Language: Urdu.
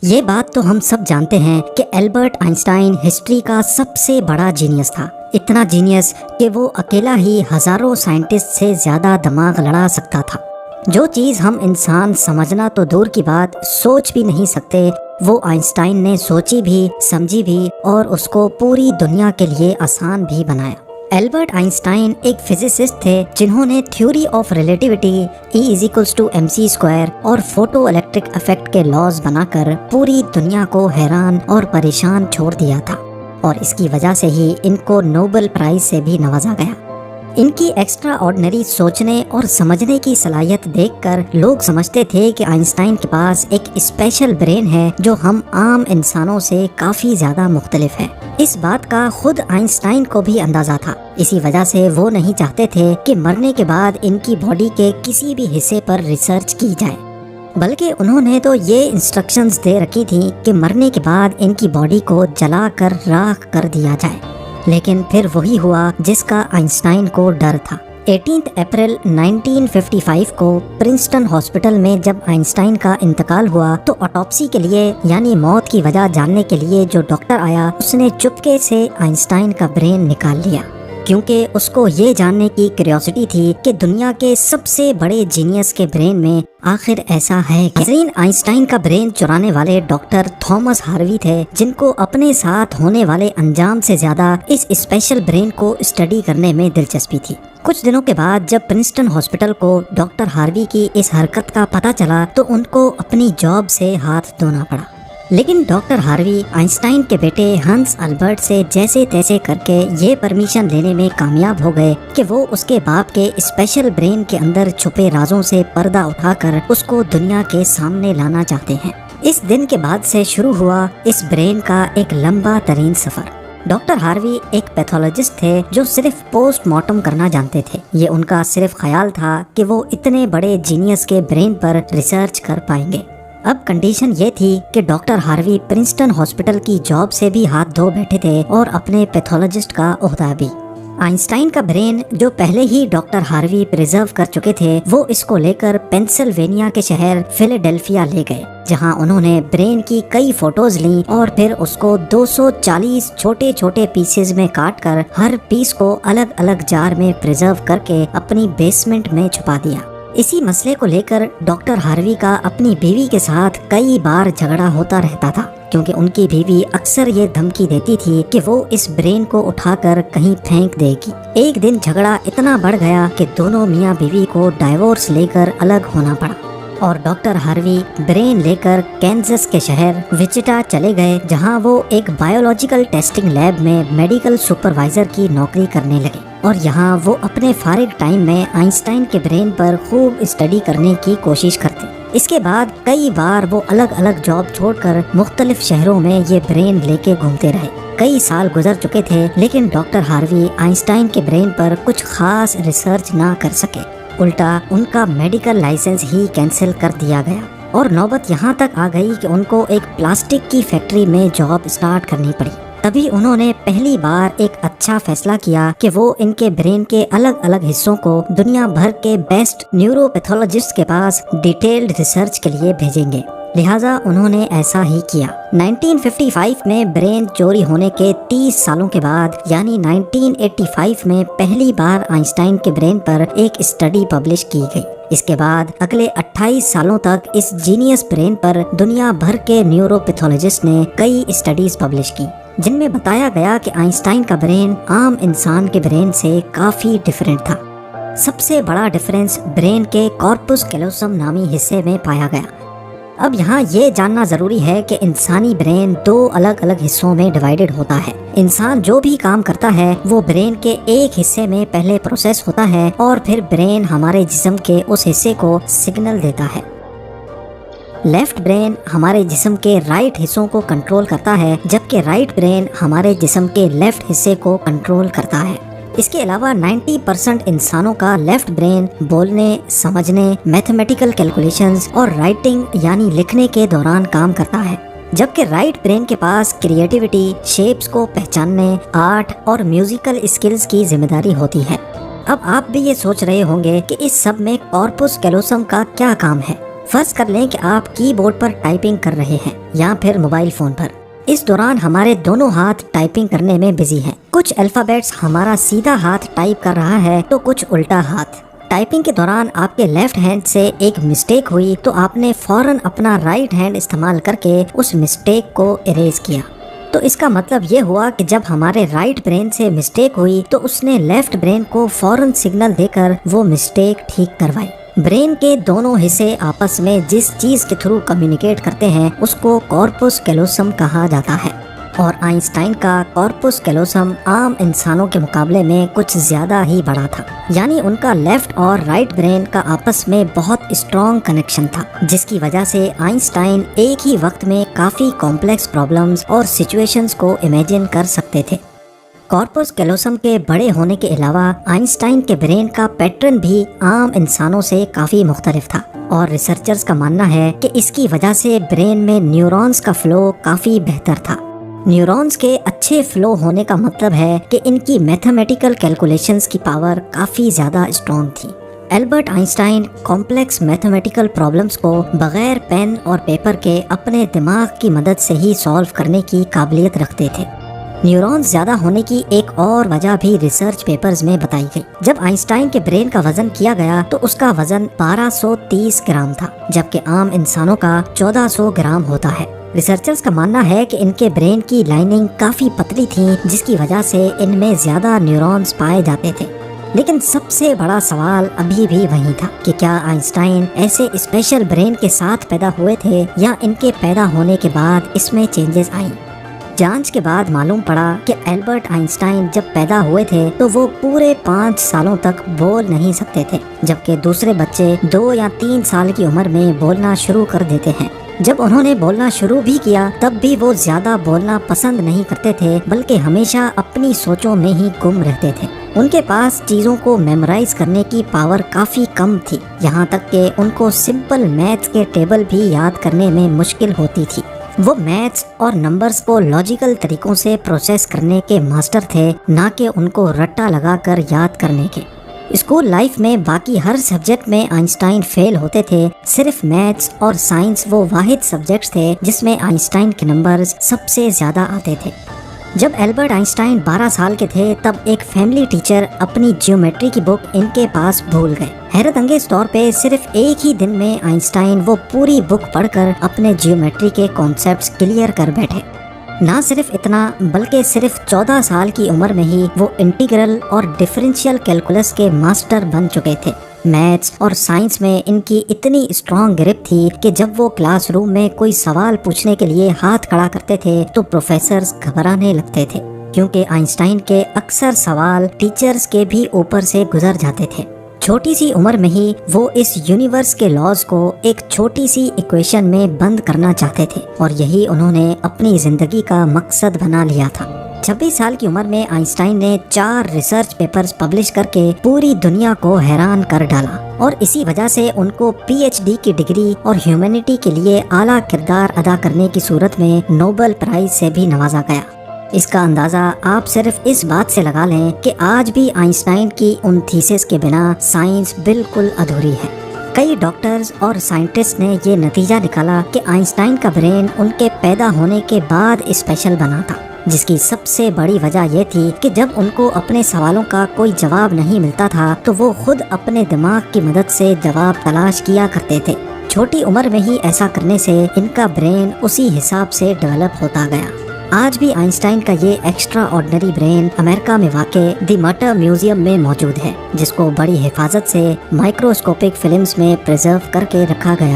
یہ بات تو ہم سب جانتے ہیں کہ البرٹ آئنسٹائن ہسٹری کا سب سے بڑا جینیس تھا، اتنا جینیس کہ وہ اکیلا ہی ہزاروں سائنٹسٹ سے زیادہ دماغ لڑا سکتا تھا۔ جو چیز ہم انسان سمجھنا تو دور کی بات سوچ بھی نہیں سکتے، وہ آئنسٹائن نے سوچی بھی، سمجھی بھی اور اس کو پوری دنیا کے لیے آسان بھی بنایا۔ البرٹ آئنسٹائن ایک فزسسٹ تھے جنہوں نے تھیوری آف ریلیٹیوٹی، E=mc² اور فوٹو الیکٹرک ایفیکٹ کے لاز بنا کر پوری دنیا کو حیران اور پریشان چھوڑ دیا تھا، اور اس کی وجہ سے ہی ان کو نوبل پرائز سے بھی نوازا گیا۔ ان کی ایکسٹرا آرڈنری سوچنے اور سمجھنے کی صلاحیت دیکھ کر لوگ سمجھتے تھے کہ آئنسٹائن کے پاس ایک اسپیشل برین ہے جو ہم عام انسانوں سے کافی زیادہ مختلف ہے۔ اس بات کا خود آئنسٹائن کو بھی اندازہ تھا، اسی وجہ سے وہ نہیں چاہتے تھے کہ مرنے کے بعد ان کی باڈی کے کسی بھی حصے پر ریسرچ کی جائے، بلکہ انہوں نے تو یہ انسٹرکشنز دے رکھی تھیں کہ مرنے کے بعد ان کی باڈی کو جلا کر راکھ کر دیا جائے۔ لیکن پھر وہی ہوا جس کا آئنسٹائن کو ڈر تھا۔ 18 اپریل 1955 کو پرنسٹن ہاسپٹل میں جب آئنسٹائن کا انتقال ہوا تو آٹوپسی کے لیے یعنی موت کی وجہ جاننے کے لیے جو ڈاکٹر آیا اس نے چپکے سے آئنسٹائن کا برین نکال لیا، کیونکہ اس کو یہ جاننے کی کیوریوسٹی تھی کہ دنیا کے سب سے بڑے جینیس کے برین میں آخر ایسا ہے کہ آئنسٹائن کا برین چرانے والے ڈاکٹر تھامس ہاروی تھے، جن کو اپنے ساتھ ہونے والے انجام سے زیادہ اس اسپیشل برین کو اسٹڈی کرنے میں دلچسپی تھی۔ کچھ دنوں کے بعد جب پرنسٹن ہاسپٹل کو ڈاکٹر ہاروی کی اس حرکت کا پتہ چلا تو ان کو اپنی جاب سے ہاتھ دھونا پڑا، لیکن ڈاکٹر ہاروی آئنسٹائن کے بیٹے ہنس البرٹ سے جیسے تیسے کر کے یہ پرمیشن لینے میں کامیاب ہو گئے کہ وہ اس کے باپ کے اسپیشل برین کے اندر چھپے رازوں سے پردہ اٹھا کر اس کو دنیا کے سامنے لانا چاہتے ہیں۔ اس دن کے بعد سے شروع ہوا اس برین کا ایک لمبا ترین سفر۔ ڈاکٹر ہاروی ایک پیتھولوجسٹ تھے جو صرف پوسٹ مارٹم کرنا جانتے تھے، یہ ان کا صرف خیال تھا کہ وہ اتنے بڑے جینیس کے برین پر ریسرچ کر پائیں گے۔ اب کنڈیشن یہ تھی کہ ڈاکٹر ہاروی پرنسٹن ہاسپٹل کی جاب سے بھی ہاتھ دھو بیٹھے تھے اور اپنے پیتھولوجسٹ کا عہدہ بھی۔ آئنسٹائن کا برین جو پہلے ہی ڈاکٹر ہاروی پریزرو کر چکے تھے، وہ اس کو لے کر پینسلوینیا کے شہر فیلاڈیلفیا لے گئے، جہاں انہوں نے برین کی کئی فوٹوز لیں اور پھر اس کو 240 چھوٹے چھوٹے پیسز میں کاٹ کر ہر پیس کو الگ الگ جار میں پریزرو کر کے اپنی بیسمنٹ میں چھپا دیا۔ اسی مسئلے کو لے کر ڈاکٹر ہاروی کا اپنی بیوی کے ساتھ کئی بار جھگڑا ہوتا رہتا تھا، کیونکہ ان کی بیوی اکثر یہ دھمکی دیتی تھی کہ وہ اس برین کو اٹھا کر کہیں پھینک دے گی۔ ایک دن جھگڑا اتنا بڑھ گیا کہ دونوں میاں بیوی کو ڈائیورس لے کر الگ ہونا پڑا، اور ڈاکٹر ہاروی برین لے کر کینزس کے شہر وچٹا چلے گئے، جہاں وہ ایک بایولوجیکل ٹیسٹنگ لیب میں میڈیکل سپروائزر کی نوکری کرنے لگے، اور یہاں وہ اپنے فارغ ٹائم میں آئنسٹائن کے برین پر خوب اسٹڈی کرنے کی کوشش کرتے۔ اس کے بعد کئی بار وہ الگ الگ جاب چھوڑ کر مختلف شہروں میں یہ برین لے کے گھومتے رہے۔ کئی سال گزر چکے تھے لیکن ڈاکٹر ہاروی آئنسٹائن کے برین پر کچھ خاص ریسرچ نہ کر سکے، الٹا ان کا میڈیکل لائسنس ہی کینسل کر دیا گیا، اور نوبت یہاں تک آ گئی کہ ان کو ایک پلاسٹک کی فیکٹری میں جاب اسٹارٹ کرنی پڑی۔ تبھی انہوں نے پہلی بار ایک اچھا فیصلہ کیا کہ وہ ان کے برین کے الگ الگ حصوں کو دنیا بھر کے بیسٹ نیورو پیتھولوجسٹ کے پاس ڈیٹیلڈ ریسرچ کے لیے بھیجیں گے، لہٰذا انہوں نے ایسا ہی کیا۔ 1955 میں برین چوری ہونے کے 30 سالوں کے بعد یعنی 1985 میں پہلی بار آئنسٹائن کے برین پر ایک اسٹڈی پبلش کی گئی۔ اس کے بعد اگلے 28 سالوں تک اس جینیس برین پر دنیا بھر کے نیورو پیتھولوجسٹ نے کئی اسٹڈیز پبلش کی، جن میں بتایا گیا کہ آئنسٹائن کا برین عام انسان کے برین سے کافی ڈیفرنٹ تھا۔ سب سے بڑا ڈیفرنس برین کے کارپس کیلوسم نامی حصے میں پایا گیا۔ اب یہاں یہ جاننا ضروری ہے کہ انسانی برین 2 الگ الگ حصوں میں ڈیوائیڈڈ ہوتا ہے۔ انسان جو بھی کام کرتا ہے وہ برین کے ایک حصے میں پہلے پروسیس ہوتا ہے، اور پھر برین ہمارے جسم کے اس حصے کو سگنل دیتا ہے۔ لیفٹ برین ہمارے جسم کے رائٹ حصوں کو کنٹرول کرتا ہے، جبکہ رائٹ برین ہمارے جسم کے لیفٹ حصے کو کنٹرول کرتا ہے۔ اس کے علاوہ 90% انسانوں کا لیفٹ برین بولنے، سمجھنے، میتھمیٹیکل کیلکولیشنز اور رائٹنگ یعنی لکھنے کے دوران کام کرتا ہے، جبکہ رائٹ برین کے پاس کریٹیوٹی، شیپس کو پہچاننے، آرٹ اور میوزیکل اسکلز کی ذمہ داری ہوتی ہے۔ اب آپ بھی یہ سوچ رہے ہوں گے کہ اس سب میں کارپس کیلوسم کا کیا کام ہے؟ فرض کر لیں کہ آپ کی بورڈ پر ٹائپنگ کر رہے ہیں یا پھر موبائل فون پر. اس دوران ہمارے دونوں ہاتھ ٹائپنگ کرنے میں بزی ہیں. کچھ الفابیٹس ہمارا سیدھا ہاتھ ٹائپ کر رہا ہے تو کچھ الٹا ہاتھ. ٹائپنگ کے دوران آپ کے لیفٹ ہینڈ سے ایک مسٹیک ہوئی تو آپ نے فوراً اپنا رائٹ ہینڈ استعمال کر کے اس مسٹیک کو اریز کیا. تو اس کا مطلب یہ ہوا کہ جب ہمارے رائٹ برین سے مسٹیک ہوئی تو اس نے لیفٹ برین کو فوراً سگنل دے کر وہ مسٹیک ٹھیک کروائی. برین کے دونوں حصے آپس میں جس چیز کے تھرو کمیونیکیٹ کرتے ہیں اس کو کارپس کیلوسم کہا جاتا ہے. اور آئنسٹائن کا کارپس کیلوسم عام انسانوں کے مقابلے میں کچھ زیادہ ہی بڑا تھا. یعنی ان کا لیفٹ اور رائٹ برین کا آپس میں بہت اسٹرانگ کنیکشن تھا، جس کی وجہ سے آئنسٹائن ایک ہی وقت میں کافی کمپلیکس پرابلمز اور سچویشنز کو امیجن کر سکتے تھے. کارپس کیلوسم کے بڑے ہونے کے علاوہ آئنسٹائن کے برین کا پیٹرن بھی عام انسانوں سے کافی مختلف تھا، اور ریسرچرز کا ماننا ہے کہ اس کی وجہ سے برین میں نیورونز کا فلو کافی بہتر تھا. نیورونز کے اچھے فلو ہونے کا مطلب ہے کہ ان کی میتھمیٹیکل کیلکولیشنز کی پاور کافی زیادہ اسٹرانگ تھی. Albert Einstein complex mathematical problems کو بغیر پین اور پیپر کے اپنے دماغ کی مدد سے ہی سالو کرنے کی قابلیت رکھتے تھے. نیورونز زیادہ ہونے کی ایک اور وجہ بھی ریسرچ پیپرز میں بتائی گئی. جب آئنسٹائن کے برین کا وزن کیا گیا تو اس کا وزن 1230 گرام تھا، جبکہ عام انسانوں کا 1400 گرام ہوتا ہے. ریسرچرز کا ماننا ہے کہ ان کے برین کی لائننگ کافی پتلی تھی، جس کی وجہ سے ان میں زیادہ نیورونز پائے جاتے تھے. لیکن سب سے بڑا سوال ابھی بھی وہی تھا کہ کیا آئنسٹائن ایسے اسپیشل برین کے ساتھ پیدا ہوئے تھے یا ان کے پیدا ہونے کے بعد اس میں چینجز آئیں. جانچ کے بعد معلوم پڑا کہ البرٹ آئنسٹائن جب پیدا ہوئے تھے تو وہ پورے 5 سالوں تک بول نہیں سکتے تھے، جبکہ دوسرے بچے 2 یا 3 سال کی عمر میں بولنا شروع کر دیتے ہیں. جب انہوں نے بولنا شروع بھی کیا تب بھی وہ زیادہ بولنا پسند نہیں کرتے تھے، بلکہ ہمیشہ اپنی سوچوں میں ہی گم رہتے تھے. ان کے پاس چیزوں کو میمورائز کرنے کی پاور کافی کم تھی، یہاں تک کہ ان کو سمپل میتھس کے ٹیبل بھی یاد کرنے میں مشکل ہوتی تھی. وہ میتھس اور نمبرز کو لاجیکل طریقوں سے پروسیس کرنے کے ماسٹر تھے، نہ کہ ان کو رٹا لگا کر یاد کرنے کے. اسکول لائف میں باقی ہر سبجیکٹ میں آئنسٹائن فیل ہوتے تھے، صرف میتھس اور سائنس وہ واحد سبجیکٹس تھے جس میں آئنسٹائن کے نمبرز سب سے زیادہ آتے تھے. جب البرٹ آئنسٹائن 12 سال کے تھے تب ایک فیملی ٹیچر اپنی جیومیٹری کی بک ان کے پاس بھول گئے. حیرت انگیز طور پہ صرف ایک ہی دن میں آئنسٹائن وہ پوری بک پڑھ کر اپنے جیومیٹری کے کانسیپٹس کلیئر کر بیٹھے. نہ صرف اتنا بلکہ صرف 14 سال کی عمر میں ہی وہ انٹیگرل اور ڈفرینشیل کیلکولس کے ماسٹر بن چکے تھے. میتھس اور سائنس میں ان کی اتنی اسٹرانگ گرپ تھی کہ جب وہ کلاس روم میں کوئی سوال پوچھنے کے لیے ہاتھ کھڑا کرتے تھے تو پروفیسرز گھبرانے لگتے تھے، کیونکہ آئنسٹائن کے اکثر سوال ٹیچرز کے بھی اوپر سے گزر جاتے تھے. چھوٹی سی عمر میں ہی وہ اس یونیورس کے لاز کو ایک چھوٹی سی ایکویشن میں بند کرنا چاہتے تھے، اور یہی انہوں نے اپنی زندگی کا مقصد بنا لیا تھا. 26 سال کی عمر میں آئنسٹائن نے 4 ریسرچ پیپرز پبلش کر کے پوری دنیا کو حیران کر ڈالا، اور اسی وجہ سے ان کو PhD کی ڈگری اور ہیومینٹی کے لیے اعلیٰ کردار ادا کرنے کی صورت میں نوبل پرائز سے بھی نوازا گیا. اس کا اندازہ آپ صرف اس بات سے لگا لیں کہ آج بھی آئنسٹائن کی ان تھیسس کے بنا سائنس بالکل ادھوری ہے. کئی ڈاکٹرز اور سائنٹسٹ نے یہ نتیجہ نکالا کہ آئنسٹائن کا برین ان کے پیدا ہونے کے بعد اسپیشل بنا تھا، جس کی سب سے بڑی وجہ یہ تھی کہ جب ان کو اپنے سوالوں کا کوئی جواب نہیں ملتا تھا تو وہ خود اپنے دماغ کی مدد سے جواب تلاش کیا کرتے تھے. چھوٹی عمر میں ہی ایسا کرنے سے ان کا برین اسی حساب سے ڈیولپ ہوتا گیا. آج بھی آئنسٹائن کا یہ ایکسٹرا آرڈنری برین امریکہ میں واقع دی مٹر میوزیم میں موجود ہے، جس کو بڑی حفاظت سے مائکروسکوپک فلمز میں پریزرو کر کے رکھا گیا